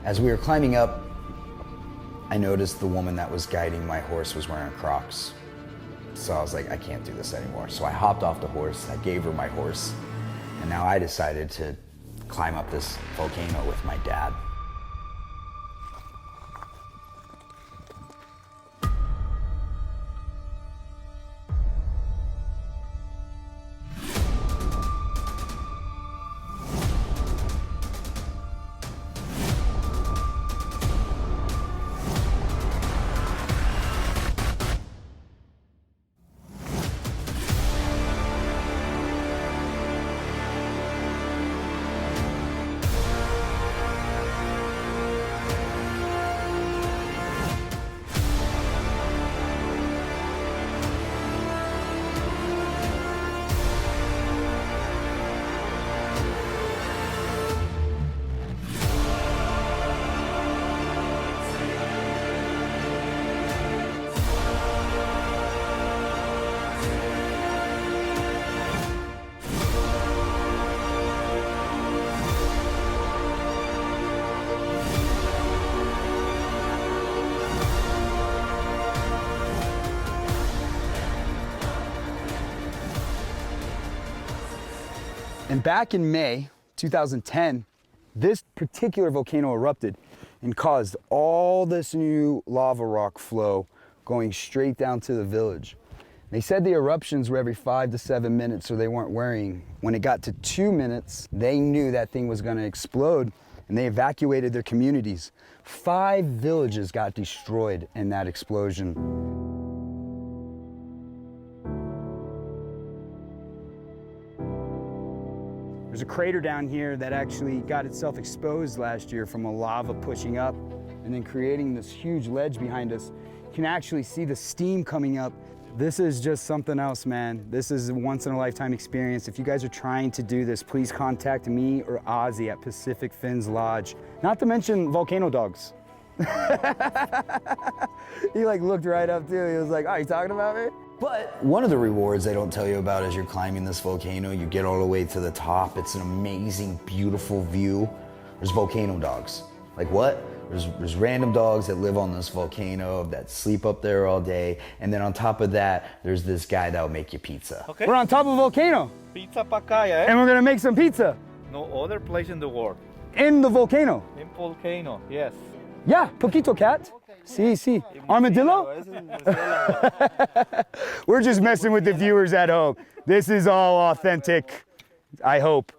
As we were climbing up, I noticed the woman that was guiding my horse was wearing Crocs. So I was like, I can't do this anymore. So I hopped off the horse, I gave her my horse, and now I decided to climb up this volcano with my dad. And back in May 2010, this particular volcano erupted and caused all this new lava rock flow going straight down to the village. They said the eruptions were every 5 to 7 minutes, so they weren't worrying. When it got to 2 minutes, they knew that thing was going to explode, and they evacuated their communities. 5 villages got destroyed in that explosion. There's a crater down here that actually got itself exposed last year from a lava pushing up and then creating this huge ledge behind us. You can actually see the steam coming up. This is just something else, man. This is a once-in-a-lifetime experience. If you guys are trying to do this, please contact me or Ozzy at Pacific Fins Lodge. Not to mention volcano dogs. He like looked right up too. He was like, "Oh, you talking about me?" But one of the rewards they don't tell you about as you're climbing this volcano, you get all the way to the top. It's an amazing, beautiful view. There's volcano dogs. Like what? There's random dogs that live on this volcano that sleep up there all day. And then on top of that, there's this guy that'll make you pizza. Okay. We're on top of a volcano. Pizza pacaya, eh? And we're gonna make some pizza. No other place in the world. In the volcano. In Volcano, yes. Yeah, poquito cat. Sí, sí. Armadillo? We're just messing with the viewers at home. This is all authentic, I hope.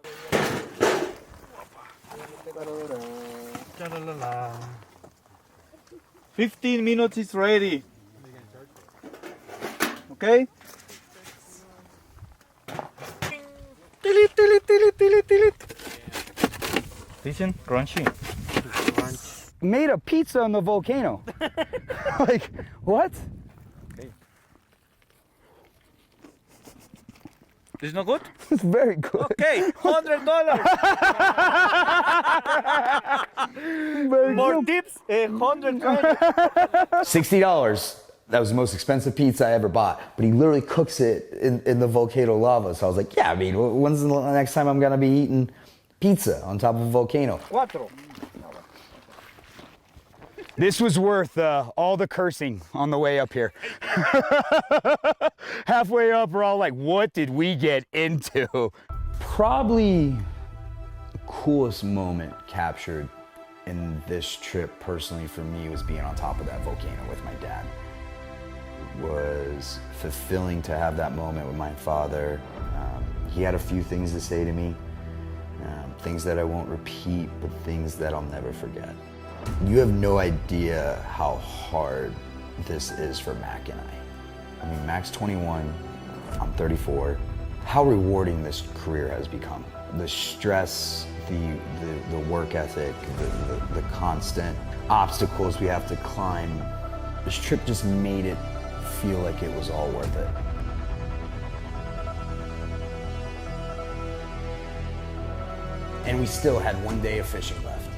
15 minutes is ready. Okay? Tilit, tilit, tilit, tilit, tilit. Listen, crunchy. Made a pizza on the volcano. Like, what? Okay. This is not good? It's very good. Okay, $100. More tips, $120. $60. That was the most expensive pizza I ever bought. But he literally cooks it in the volcano lava. So I was like, yeah, I mean, when's the next time I'm gonna be eating pizza on top of a volcano? Cuatro. This was worth all the cursing on the way up here. Halfway up, we're all like, what did we get into? Probably the coolest moment captured in this trip personally for me was being on top of that volcano with my dad. It was fulfilling to have that moment with my father. He had a few things to say to me, things that I won't repeat, but things that I'll never forget. You have no idea how hard this is for Mac and I. I mean, Mac's 21, I'm 34. How rewarding this career has become. The stress, the work ethic, the constant obstacles we have to climb. This trip just made it feel like it was all worth it. And we still had 1 day of fishing left.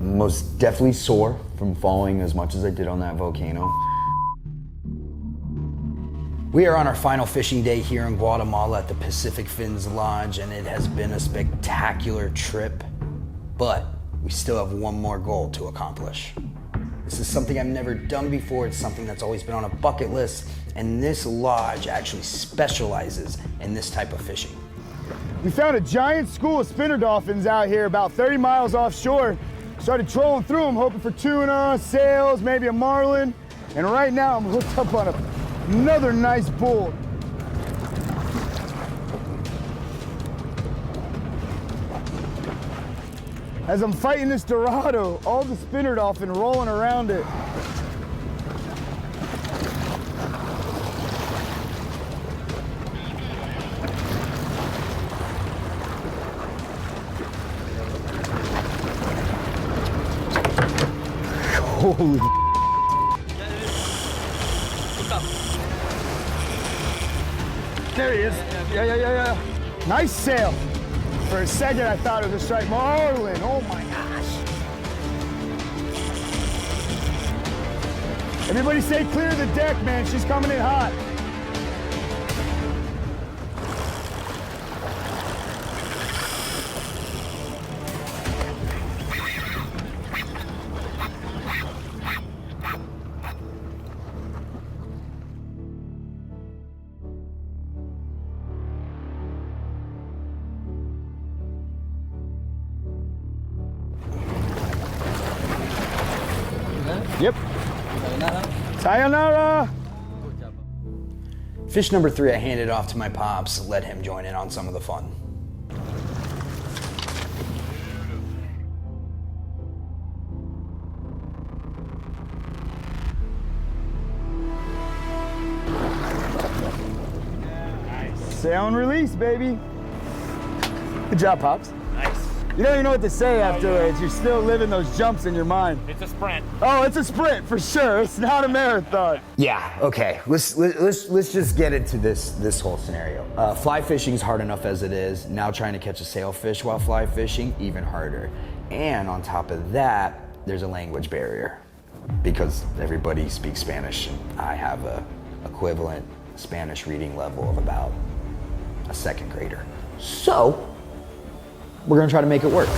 Most definitely sore from falling as much as I did on that volcano. We are on our final fishing day here in Guatemala at the Pacific Fins Lodge, and it has been a spectacular trip, but we still have one more goal to accomplish. This is something I've never done before. It's something that's always been on a bucket list, and this lodge actually specializes in this type of fishing. We found a giant school of spinner dolphins out here about 30 miles offshore. Started trolling through them, hoping for tuna, sails, maybe a marlin. And right now I'm hooked up on another nice bull. As I'm fighting this Dorado, all the spinner dolphin rolling around it. Holy. There he is. Yeah. Nice sail. For a second, I thought it was a striped marlin. Oh my gosh. Everybody stay clear of the deck, man. She's coming in hot. Yep. Sayonara. Fish number 3 I handed off to my pops, let him join in on some of the fun. Sail and release, baby. Good job, Pops. Nice. You don't even know what to say afterwards. You're still living those jumps in your mind. It's a sprint. Oh, it's a sprint for sure. It's not a marathon. Yeah, okay. Let's just get into this whole scenario. Fly fishing is hard enough as it is. Now trying to catch a sailfish while fly fishing, even harder. And on top of that, there's a language barrier because everybody speaks Spanish. And I have a equivalent Spanish reading level of about a second grader. So we're gonna try to make it work.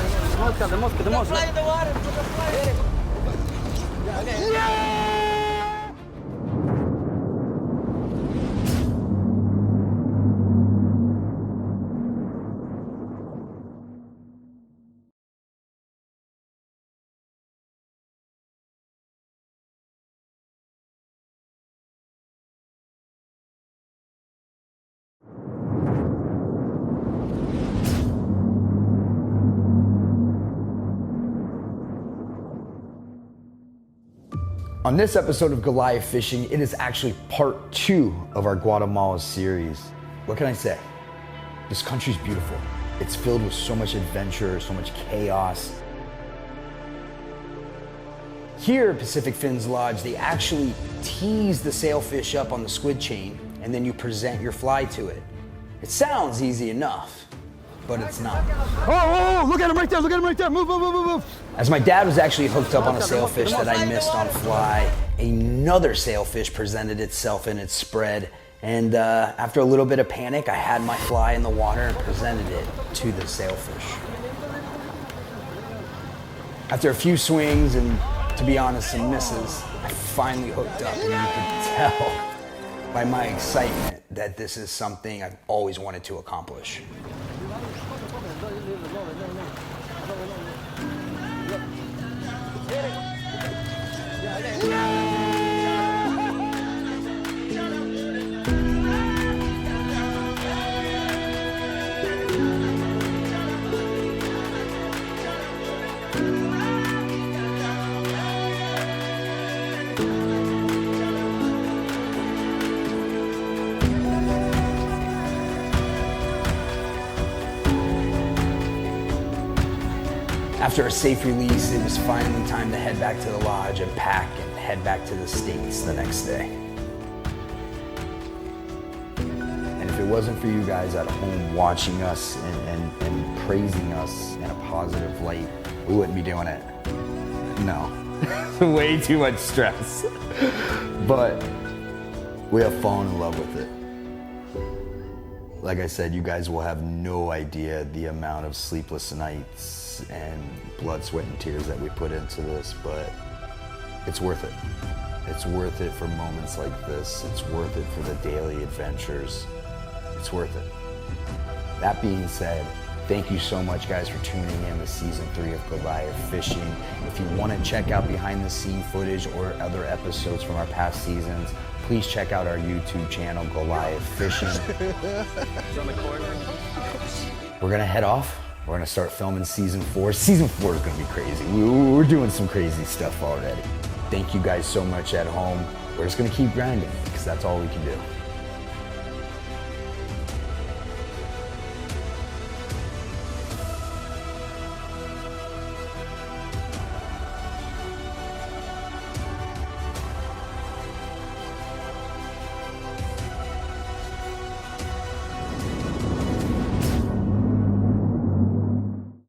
On this episode of Goliath Fishing, it is actually part 2 of our Guatemala series. What can I say? This country's beautiful. It's filled with so much adventure, so much chaos. Here at Pacific Fins Lodge, they actually tease the sailfish up on the squid chain, and then you present your fly to it. It sounds easy enough, but it's not. Oh, look at him right there, move. As my dad was actually hooked up on a sailfish that I missed on fly, another sailfish presented itself in its spread, and after a little bit of panic, I had my fly in the water and presented it to the sailfish. After a few swings and, to be honest, some misses, I finally hooked up, and you could tell by my excitement that this is something I've always wanted to accomplish. After a safe release, it was finally time to head back to the lodge and pack and head back to the States the next day. And if it wasn't for you guys at home watching us and praising us in a positive light, we wouldn't be doing it. No. Way too much stress. But we have fallen in love with it. Like I said, you guys will have no idea the amount of sleepless nights and blood, sweat, and tears that we put into this, but it's worth it. It's worth it for moments like this. It's worth it for the daily adventures. It's worth it. That being said, thank you so much, guys, for tuning in to season 3 of Goliath Fishing. If you want to check out behind the scene footage or other episodes from our past seasons, please check out our YouTube channel, Goliath Fishing. We're gonna head off. We're gonna start filming season 4. Season 4 is gonna be crazy. We're doing some crazy stuff already. Thank you guys so much at home. We're just gonna keep grinding because that's all we can do.